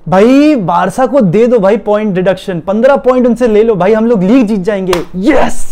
भाई बारसा को दे दो भाई पॉइंट डिडक्शन, 15 पॉइंट उनसे ले लो भाई, हम लोग लीग जीत जाएंगे। Yes.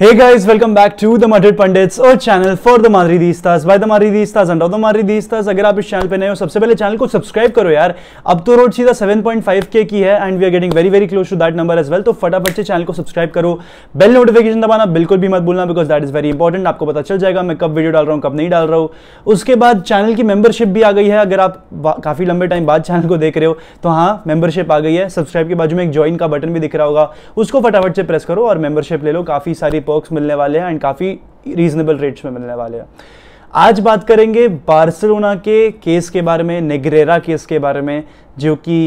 Hey guys, welcome back to the Madrid Pundits और channel for the Madridistas by the Madridistas and of the Madridistas. अगर आप इस चैनल पे नए हो, सबसे पहले चैनल को सब्सक्राइब करो यार। अब तो रोड सीधा 7.5K की है and we are getting very very close to that number as well. तो फटाफट से चैनल को सब्सक्राइब करो, बेल नोटिफिकेशन दबाना बिल्कुल भी मत भूलना because that is very important. आपको पता चल जाएगा मैं कब वीडियो डाल रहा हूँ, कब नहीं डाल रहा हूँ। उसके बाद चैनल की मेंबरशिप भी आ गई है। अगर आप काफी लंबे टाइम बाद चैनल को देख रहे हो तो हाँ, मेंबरशिप आ गई है। सब्सक्राइब के बाजू में एक ज्वाइन का बटन भी दिख रहा होगा, उसको फटाफट से प्रेस करो और मेंबरशिप ले लो। काफी सारी पर्क्स मिलने वाले हैं एंड काफी रीजनेबल रेट्स में मिलने वाले हैं। आज बात करेंगे बार्सिलोना के केस के बारे में, नेग्रेरा केस के बारे में, जो कि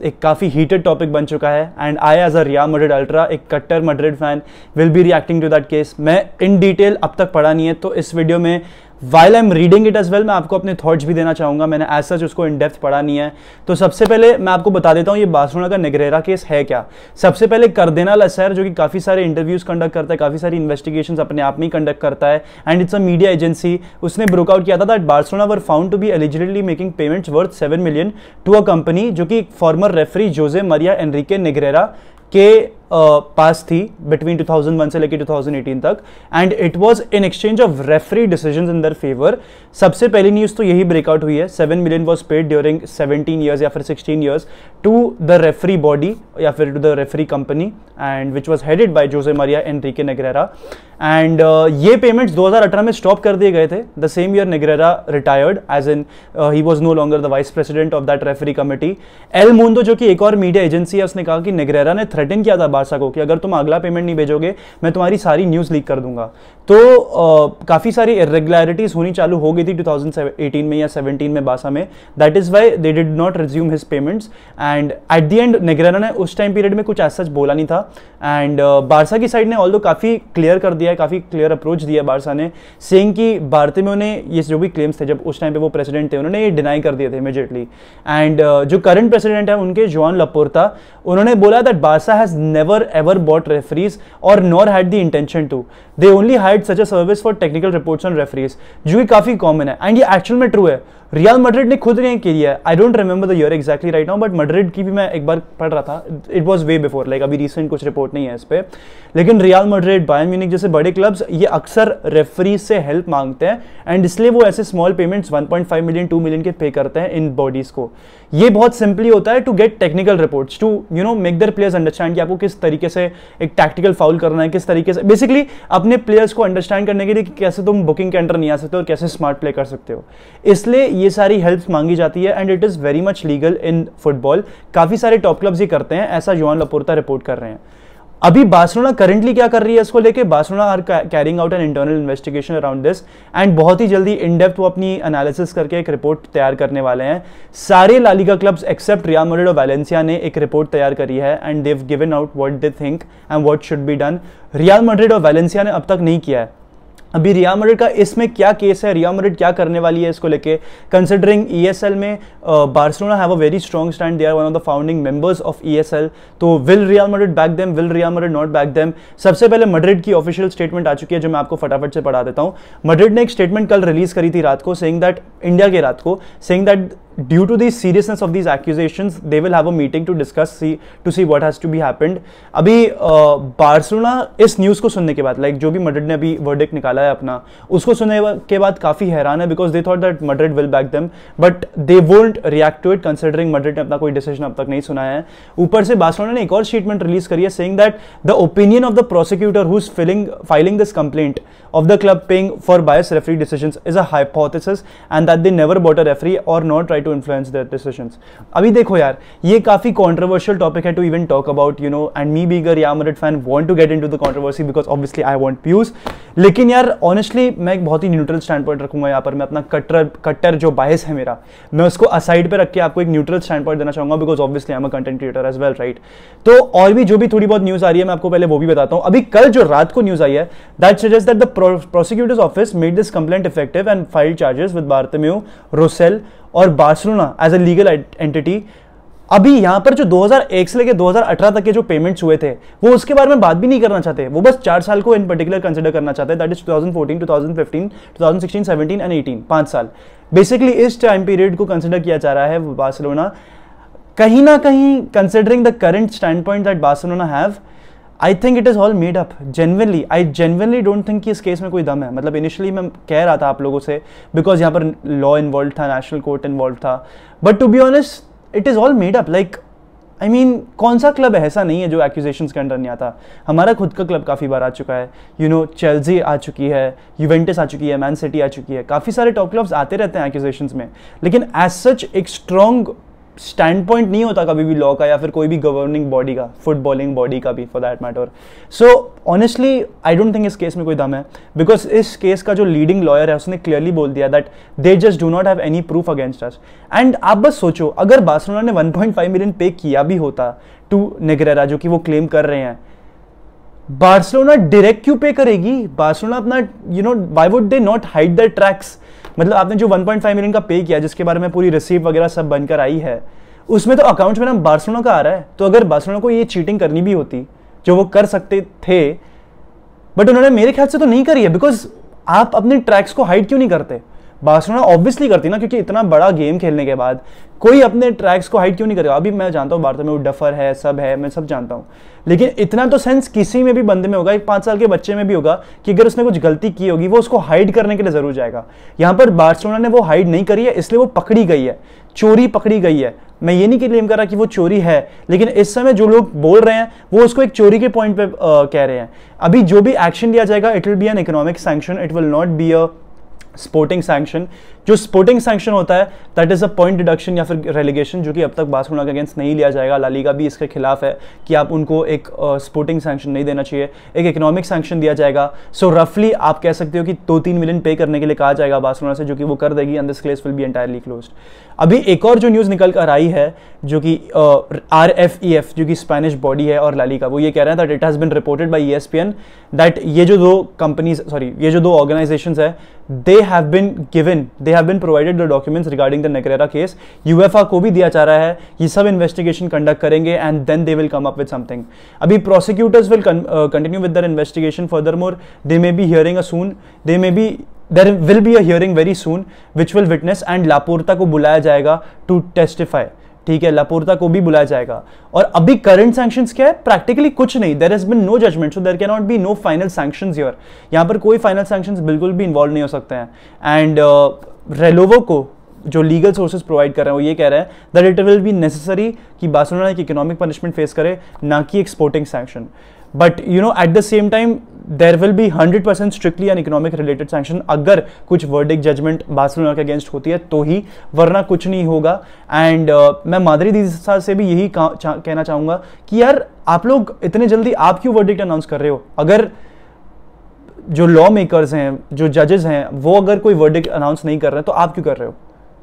एक काफ़ी हीटेड टॉपिक बन चुका है and I as a Real Madrid ultra, एक कट्टर Madrid fan, will be reacting to that case. मैं इन डिटेल अब तक पढ़ा नहीं है तो इस वीडियो में while I am reading it as well मैं आपको अपने थॉट्स भी देना चाहूँगा। मैंने एज सच उसको इन डेप्थ पढ़ा नहीं है। तो सबसे पहले मैं आपको बता देता हूँ ये बार्सिलोना का नेग्रेरा केस है क्या। सबसे पहले कार्डिनल असेर, जो कि काफ़ी सारे इंटरव्यूज कंडक्ट करता है, काफ़ी सारी इन्वेस्टिगेशंस अपने आप में ही कंडक्ट करता है and it's a media agency, उसने ब्रोकआउट किया था that Barcelona were found to be eligibly making payments worth 7 million to a company जो कि former referee Jose Maria Enrique Negreira के पास थी बिटवीन 2001 से लेकर 2018 तक and it was in exchange of referee decisions in their favour. सबसे पहली न्यूज़ तो यही ब्रेकआउट हुई है। 7 million was paid during 17 years या फिर 16 years to the referee body या फिर to the referee company and which was headed by Jose Maria Enrique Negreira and ये पेमेंट्स 2018 में स्टॉप कर दिए गए थे। The same year Negreira retired as in he was no longer the vice president of that referee committee. El Mundo, जो कि एक और मीडिया एजेंसी है, उसने कहा कि नेग्रेरा ने थ्रेटन किया था बार्सा को कि अगर तुम अगला पेमेंट नहीं भेजोगे मैं तुम्हारी सारी न्यूज़ लीक कर दूंगा। तो काफ़ी सारी इरेगुलरिटीज होनी चालू हो गई थी 2018 में या 17 में बार्सा में। That is why they did not resume his payments and at the end Negreira ने उस टाइम पीरियड में कुछ ऐसा सच बोला नहीं था एंड बार्सा की साइड ने ऑल्दो काफ़ी क्लियर कर दिया है, काफ़ी क्लियर अप्रोच दिया बार्सा ने, सेइंग कि बार्तिमेओ ने ये जो भी क्लेम्स थे जब उस टाइम पे वो प्रेसिडेंट थे उन्होंने ये डिनाई कर दिए थे इमीडिएटली। एंड जो करंट प्रेसिडेंट है उनके जोआन लापोर्ता, उन्होंने बोला that Barca has never ever bought referees or nor had the intention to. They only hired such a service for technical reports on referees, जो कि काफी कॉमन है and ये एक्चुअल में ट्रू है। रियल मैड्रिड ने खुद नहीं किया है। I don't remember the year exactly right now, but Madrid की भी मैं एक बार पढ़ रहा था, it was way before, like अभी रिसेंट कुछ रिपोर्ट नहीं है इस पे। लेकिन रियल मैड्रिड, बायर्न म्यूनिख जैसे बड़े क्लब्स ये अक्सर रेफरी से हेल्प मांगते हैं एंड इसलिए वो ऐसे स्मॉल पेमेंट्स 1.5 मिलियन 2 मिलियन के पे करते हैं इन बॉडीज को। ये बहुत सिंपली होता है to get technical reports, to you know make their players understand कि आपको किस तरीके से एक टैक्टिकल फाउल करना है, किस तरीके से बेसिकली अपने प्लेयर्स को अंडरस्टैंड करने के लिए कि कैसे तुम बुकिंग के अंडर नहीं आ सकते और कैसे स्मार्ट प्ले कर सकते हो। इसलिए ये सारी हेल्प मांगी जाती है and it is very much legal in football. काफी सारे टॉप क्लब्स ये करते हैं, ऐसा जोआन लापोर्ता रिपोर्ट कर रहे हैं। अभी बार्सिलोना करंटली क्या कर रही है इसको लेके, Barcelona are carrying out an internal investigation around this and बहुत ही जल्दी इन डेप्थ वो अपनी एनालिसिस करके एक रिपोर्ट तैयार करने वाले हैं। सारे La Liga clubs except Real Madrid और वैलेंसिया ने एक रिपोर्ट तैयार करी है and they given out what they think and what should be done. Real Madrid और वैलेंसिया ने अब तक नहीं किया है। अभी रियल मैड्रिड का इसमें क्या केस है, रियल मैड्रिड क्या करने वाली है इसको लेके, कंसिडरिंग ईएसएल में Barcelona have a very strong stand, they are one of the founding members of ESL. तो will Real Madrid back them, will Real Madrid not back them? सबसे पहले मैड्रिड की ऑफिशियल स्टेटमेंट आ चुकी है जो मैं आपको फटाफट से पढ़ा देता हूं। मैड्रिड ने एक स्टेटमेंट कल रिलीज करी थी रात को, सेइंग दैट इंडिया के रात को, saying that due to the seriousness of these accusations they will have a meeting to discuss to see what has to be happened। अभी बार्सिलोना इस न्यूज़ को सुनने के बाद, लाइक जो भी मैड्रिड ने अभी वर्डिक्ट निकाला है अपना, उसको सुनने के बाद काफ़ी हैरान है because they thought that Madrid will back them but they won't react to it considering Madrid ने अपना कोई डिसीजन अब तक नहीं सुनाया है। ऊपर से बार्सिलोना ने एक और स्टेटमेंट रिलीज करी है saying that the opinion of the prosecutor who is filing this complaint of the club paying for biased referee decisions is a hypothesis and that they never bought a referee or not try to influence their decisions। अभी देखो यार, ये काफी controversial topic है to even talk about, you know, and me being a Real Madrid fan want to get into the controversy because obviously I want views। लेकिन यार honestly मैं एक बहुत ही न्यूट्रल स्टैंड पॉइंट रखूंगा यहाँ पर। मैं अपना कट्टर जो बायस है मेरा, मैं उसको असाइड पे रख के आपको एक न्यूट्रल स्टैंड पॉइंट देना चाहूंगा because obviously I am a content creator as well, right. तो और भी जो भी थोड़ी बहुत न्यूज आ रही है मैं आपको पहले वो भी बताता हूँ। अभी कल जो रात को न्यूज आई है that suggest that the prosecutor's office made this complaint effective and filed charges with Bartomeu, Rosell और Barcelona as a legal entity अभी यहाँ पर जो 2001 से लेकर 2018 तक के जो पेमेंट्स हुए थे वो उसके बारे में बात भी नहीं करना चाहते, वो बस 4 साल को इन पर्टिकुलर कंसिडर करना चाहते हैं, दैट इज 2014, 2015, 2016, 17 एंड 18, 5 साल। बेसिकली इस टाइम पीरियड को कंसिडर किया जा रहा है बार्सिलोना कहीं ना कहीं, considering the current stand point that Barcelona have, I think it is all made up. Genuinely I genuinely don't think कि इस केस में कोई दम है। मतलब इनिशियली मैं कह रहा था आप लोगों से, बिकॉज यहाँ पर लॉ इन्वॉल्व था, नेशनल कोर्ट इन्वॉल्व था, but to be honest it is all made up. Like I mean कौन सा क्लब ऐसा नहीं है जो एक्यूजेशंस के अंडर नहीं आता। हमारा खुद का क्लब काफ़ी बार आ चुका है, यू नो चेल्सी आ चुकी है, यूवेंटस आ चुकी है, मैन सिटी आ चुकी है, काफ़ी सारे टॉप क्लब्स आते रहते हैं एक्यूजेशंस में, लेकिन एज सच एक स्ट्रॉन्ग स्टैंड पॉइंट नहीं होता कभी भी लॉ का या फिर कोई भी गवर्निंग बॉडी का, फुटबॉलिंग बॉडी का भी for that matter. So honestly I don't think इस केस में कोई दम है, बिकॉज इस केस का जो लीडिंग लॉयर है उसने क्लियरली बोल दिया that they just do not have any proof against us. And आप बस सोचो, अगर बार्सिलोना ने 1.5 मिलियन पे किया भी होता टू नेग्रेरा, जो कि वो क्लेम कर रहे हैं, बार्सिलोना डायरेक्ट क्यों पे करेगी? बार्सिलोना अपना you know why would they not hide their tracks? मतलब आपने जो 1.5 मिलियन का पे किया, जिसके बारे में पूरी रिसीप्ट वगैरह सब बनकर आई है, उसमें तो अकाउंट में नाम बार्सिलोना का आ रहा है। तो अगर बार्सिलोना को ये चीटिंग करनी भी होती जो वो कर सकते थे, बट उन्होंने मेरे ख्याल से तो नहीं करी है, बिकॉज आप अपने ट्रैक्स को हाइड क्यों नहीं करते? बार्सिलोना ऑब्वियसली करती ना, क्योंकि इतना बड़ा गेम खेलने के बाद कोई अपने ट्रैक्स को हाइड क्यों नहीं करेगा? अभी मैं जानता हूँ बार्सिलोना में डफर है, सब है, मैं सब जानता हूँ, लेकिन इतना तो सेंस किसी में भी बंदे में होगा, एक 5 साल के बच्चे में भी होगा कि अगर उसने कुछ गलती की होगी वो उसको हाइड करने के लिए जरूर जाएगा। यहाँ पर बार्सिलोना ने वो हाइड नहीं करी है, इसलिए वो पकड़ी गई है, चोरी पकड़ी गई है। मैं ये नहीं क्लेम कर रहा कि वो चोरी है, लेकिन इस समय जो लोग बोल रहे हैं वो उसको एक चोरी के पॉइंट पे कह रहे हैं। अभी जो भी एक्शन लिया जाएगा it will B an economic sanction, it will not be a sporting sanction. जो स्पोर्टिंग सैंक्शन होता है that is a point deduction या फिर रेलिगेशन, जो कि अब तक बार्सिलोना के अगेंस्ट नहीं लिया जाएगा। ला लीगा भी इसके खिलाफ है कि आप उनको एक स्पोर्टिंग सैंक्शन नहीं देना चाहिए, एक इकोनॉमिक सैंक्शन दिया जाएगा। सो रफली आप कह सकते हो कि 2-3 मिलियन पे करने के लिए कहा जाएगा बार्सिलोना से, जो कि वो कर देगी, and this case will be entirely closed. अभी एक और जो न्यूज़ निकल कर आई है, जो कि RFEF जो कि स्पेनिश बॉडी है और ला लीगा, वो ये कह रहे हैं that it has been reported by ESPN that ये जो दो ऑर्गेनाइजेशंस है, they have been provided the documents regarding the Negreira case। UEFA को भी दिया जा रहा है, ये सब इन्वेस्टिगेशन कंडक्ट करेंगे and then they will come up with something। अभी prosecutors will continue with their investigation furthermore, there will be a hearing very soon which will witness, and Laporta को बुलाया जाएगा to testify। ठीक है, Laporta को भी बुलाया जाएगा। और अभी करंट सैंक्शंस क्या है? प्रैक्टिकली कुछ नहीं, there has been no judgement, so there can not be no final sanctions here. यहाँ पर कोई फाइनल सैंक्शंस बिल्कुल भी इन्वॉल्व नहीं हो सकते हैं। एंड रेलोवो को जो लीगल सोर्सेज प्रोवाइड कर रहे हैं वो ये कह रहे हैं that it will be necessary कि बार्सिलोना एक इकोनॉमिक पनिशमेंट फेस करे, ना कि एक sporting sanction. But you know at the same time there will be 100% strictly an economic related sanction अगर कुछ वर्डिक्ट जजमेंट बार्सिलोना के अगेंस्ट होती है तो ही, वरना कुछ नहीं होगा। एंड मैं माद्रिदिस्ता से भी यही कहना चाहूँगा कि यार आप लोग इतने जल्दी आप क्यों वर्डिक्ट अनाउंस कर रहे हो? अगर जो लॉ मेकर्स हैं, जो जजेस हैं, वो अगर कोई वर्डिक्ट अनाउंस नहीं कर रहे तो आप क्यों कर रहे हो,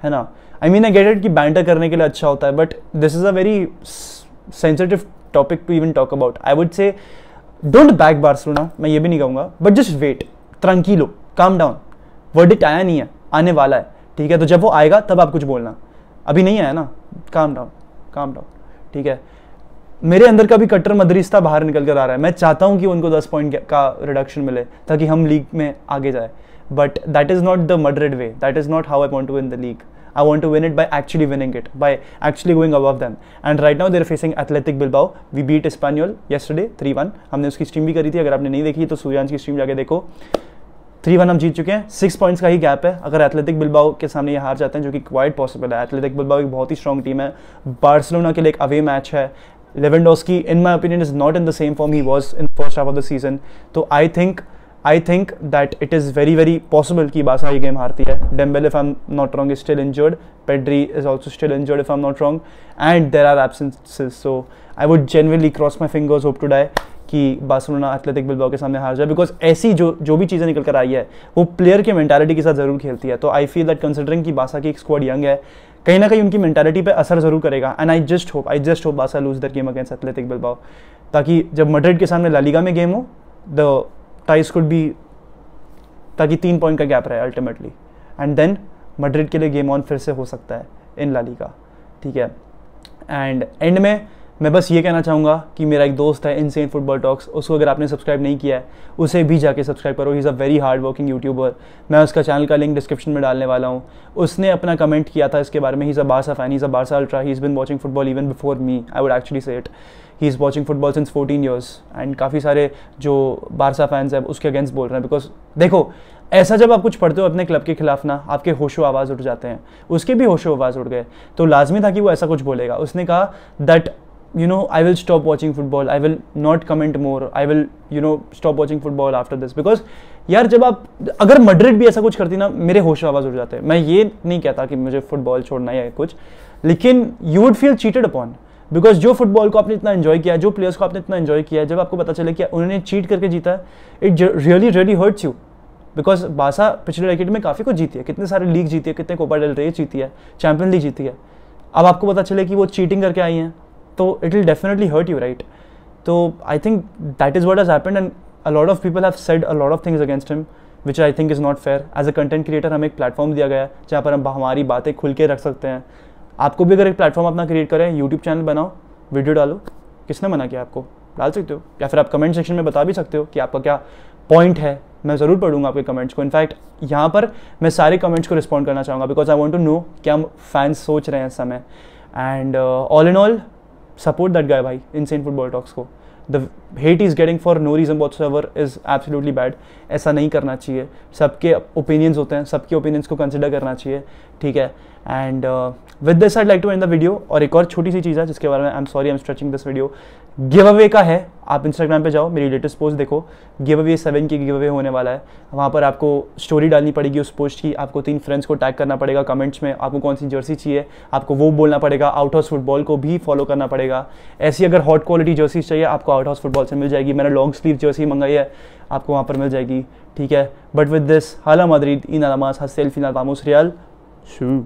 है ना? I mean I get it कि बैंटर करने के लिए अच्छा होता है, but this is a very sensitive topic to even talk about. I would say don't back Barcelona, मैं ये भी नहीं कहूँगा, but just wait, ट्रंकीलो, calm down. Verdict आया नहीं है, आने वाला है, ठीक है? तो जब वो आएगा तब आप कुछ बोलना, अभी नहीं आया ना, काम डाउन, ठीक है? मेरे अंदर का भी कट्टर मदरिस्ता बाहर निकल कर आ रहा है। मैं चाहता हूँ कि उनको 10 पॉइंट का रिडक्शन मिले ताकि हम लीग में आगे जाए, but that is not the Madrid way, that is not how I want to win the league. I want to win it by actually winning it, by actually going above them. And right now they're facing Athletic Bilbao. We beat Espanyol yesterday 3-1. हमने उसकी stream भी करी थी, अगर आपने नहीं देखी तो सूर्यांश की स्ट्रीम जाके देखो। 3-1 हम जीत चुके हैं, 6 पॉइंट्स का ही गैप है। अगर एथलेटिक बिल्बाओ के सामने ये हार जाते हैं, जो कि क्वाइट पॉसिबल है, एथलेटिक बिल्बाओ एक बहुत ही स्ट्रॉन्ग टीम है। बार्सिलोना के लिए एक अवे मैच है। Lewandowski in my opinion is not in the same form he was in first half of the season. तो I think that it is very very possible कि Barca ये game हारती है। Dembele if I'm not wrong is still injured, Pedri is also still injured if I'm not wrong, and there are absences, so I would genuinely cross my fingers, hope to die कि Barcelona athletic Bilbao के सामने हार जाए, because ऐसी जो भी चीज़ें निकल कर आई है वो प्लेयर के मेंटालिटी के साथ ज़रूर खेलती है। तो आई फील दैट कंसिडरिंग कि बार्सा की एक स्क्वाड यंग है, कहीं ना कहीं उनकी मेंटालिटी पे असर जरूर करेगा। And I just hope Barca lose that game against athletic Bilbao, ताकि जब मैड्रिड के सामने ला लीगा में गेम हो, द टाइज कुड बी, ताकि 3 पॉइंट का गैप रहे अल्टीमेटली, एंड देन मैड्रिड के लिए गेम ऑन फिर से हो सकता है इन ला लीगा, ठीक है? एंड एंड में मैं बस ये कहना चाहूँगा कि मेरा एक दोस्त है इनसेन फुटबॉल टॉक्स, उसको अगर आपने सब्सक्राइब नहीं किया है उसे भी जाके सब्सक्राइब करो। ही is a very hard working YouTuber. मैं उसका चैनल का लिंक डिस्क्रिप्शन में डालने वाला हूँ। उसने अपना कमेंट किया था इसके बारे में। He is a Barca fan, he is a Barca ultra, he is been watching football even before me, I would actually say it. He is watching football since 14 years and काफ़ी सारे जो Barca fans हैं उसके against बोल रहे हैं। Because देखो, ऐसा जब आप कुछ पढ़ते हो अपने क्लब के खिलाफ ना, आपके होशो आवाज़ उठ जाते हैं, उसके भी होशो आवाज़ उठ गए, तो लाजमी था कि वो ऐसा कुछ बोलेगा। उसने कहा that I will stop watching football, I will not comment more, I will stop watching football after this, because यार जब आप, अगर मैड्रिड भी ऐसा कुछ करती ना, मेरे होश आवाज़ उठ जाते हैं। मैं ये नहीं कहता कि मुझे फुटबॉल छोड़ना है कुछ, लेकिन you would feel cheated upon, because जो फुटबॉल को आपने इतना एंजॉय किया, जो प्लेयर्स को आपने इतना एंजॉय किया, जब आपको पता चले कि उन्होंने चीट करके जीता है, it really really hurts you. Because Barça पिछले डेकेड में काफ़ी कुछ जीती है, कितने सारे लीग जीती है, कितने कोपा डेल रे जीती है, चैंपियन लीग जीती है। अब आपको पता चले कि वो चीटिंग करके आई हैं, तो it will definitely hurt you, right? So I think that is what has happened, and a lot of people have said a lot of things against him, which I think is not fair. As a content creator हमें एक platform दिया गया है जहाँ पर हम हमारी बातें खुल के रख सकते हैं। आपको भी अगर एक प्लेटफॉर्म अपना क्रिएट करें, यूट्यूब चैनल बनाओ, वीडियो डालो, किसने मना किया आपको? डाल सकते हो, या फिर आप कमेंट सेक्शन में बता भी सकते हो कि आपका क्या पॉइंट है। मैं ज़रूर पढ़ूंगा आपके कमेंट्स को। इनफैक्ट यहाँ पर मैं सारे कमेंट्स को रिस्पॉन्ड करना चाहूँगा, because I want to know क्या फैंस सोच रहे हैं इस समय। And all in all, support that guy भाई, Insane Football Talks को। The hate he's getting for no reason whatsoever is absolutely bad। ऐसा नहीं करना चाहिए। सबके ओपिनियंस होते हैं, सबके ओपिनियंस को कंसिडर करना चाहिए, ठीक है। And with this I like to end the video. और एक और छोटी सी चीज़ है जिसके बारे में I am sorry I am stretching this video, give away का है। आप इंस्टाग्राम पे जाओ, मेरी लेटेस्ट पोस्ट देखो, गिव अवे 7 की गिव अवे होने वाला है। वहाँ पर आपको स्टोरी डालनी पड़ेगी उस पोस्ट की, आपको 3 फ्रेंड्स को टैग करना पड़ेगा कमेंट्स में, आपको कौन सी जर्सी चाहिए आपको वो बोलना पड़ेगा। आउट हाउस फुटबॉल को भी फॉलो करना पड़ेगा। ऐसी अगर हॉट क्वालिटी जर्सी चाहिए आपको आउट हाउस फुटबॉल से मिल जाएगी। मैंने लॉन्ग स्लीव जर्सी मंगाई है, आपको वहाँ पर मिल जाएगी, ठीक है। बट विद दिस, हाला माद्रिद, इन अलामास, हस्सेल फिनाल, वामोस रियल, शू।